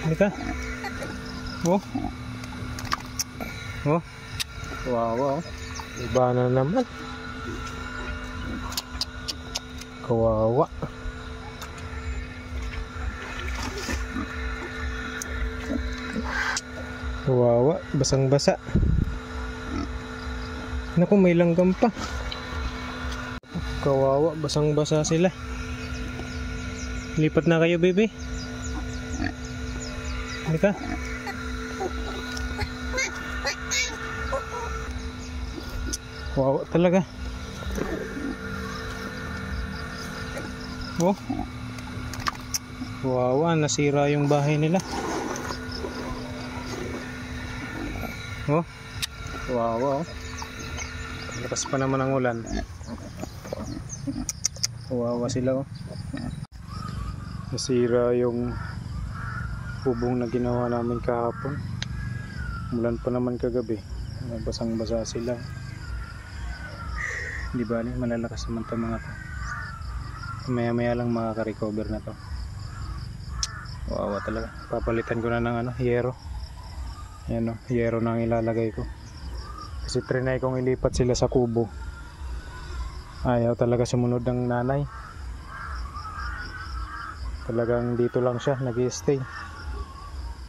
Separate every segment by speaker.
Speaker 1: Halika. Oh. Oh. Wow. Iba na naman. Kawawa. Kawawa. Basang-basa. Naku, may langgam pa. Kawawa. Basang-basa sila. Lipat na kayo, baby. Halika. Wow, talaga. Oh. Wow, nasira yung bahay nila. Oh. Wow. Lakas pa naman ang ulan. Wow, sila oh. Nasira yung bubong na ginawa namin kahapon. Umulan pa naman kagabi. Basang-basa sila. Di ba, malalakas naman ito mga to. Maya lang makaka-recover na to. Wawa talaga. Papalitan ko na ng yero. Ayan o, yero na ang ilalagay ko. Kasi trinay kong ilipat sila sa kubo. Ayaw talaga sumunod ng nanay. Talagang dito lang siya nag-i-stay.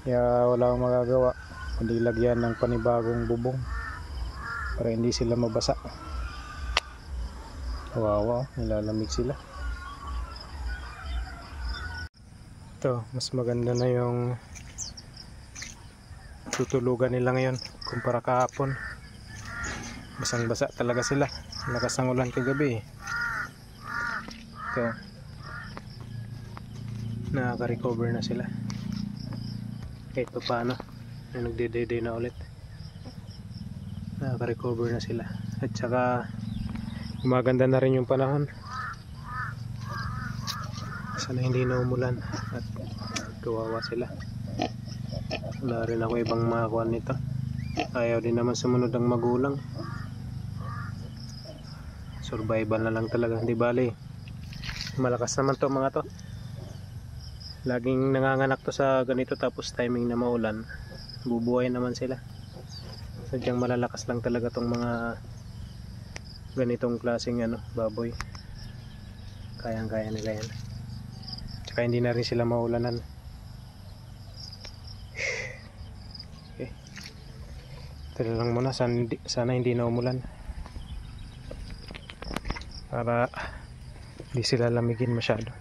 Speaker 1: Kaya wala akong magagawa kundi lagyan ng panibagong bubong para hindi sila mabasa. Wow, nilalamig sila. Ito, mas maganda na yung tutulugan nila ngayon kumpara kahapon. Basang-basa talaga sila. Lakas ng ulan kagabi. Ito, nakaka-recover na sila. Kahit pa paano, nagde-day na ulit. Nakaka-recover na sila. At saka gumaganda na rin yung panahon. Sana hindi na umulan at kawawa sila. Wala rin ako ibang makakuha nito. Ayaw din naman sumunod ang magulang. Survival na lang talaga. Hindi bali, malakas naman to mga to. Laging nanganganak to sa ganito tapos timing na maulan, bubuhay naman sila. Sadyang malalakas lang talaga tong mga ganitong klaseng baboy. Kayang-kaya nila yan. Tsaka hindi na rin sila maulanan. Okay. Tira lang muna, sana hindi na umulan para hindi sila lamigin masyado.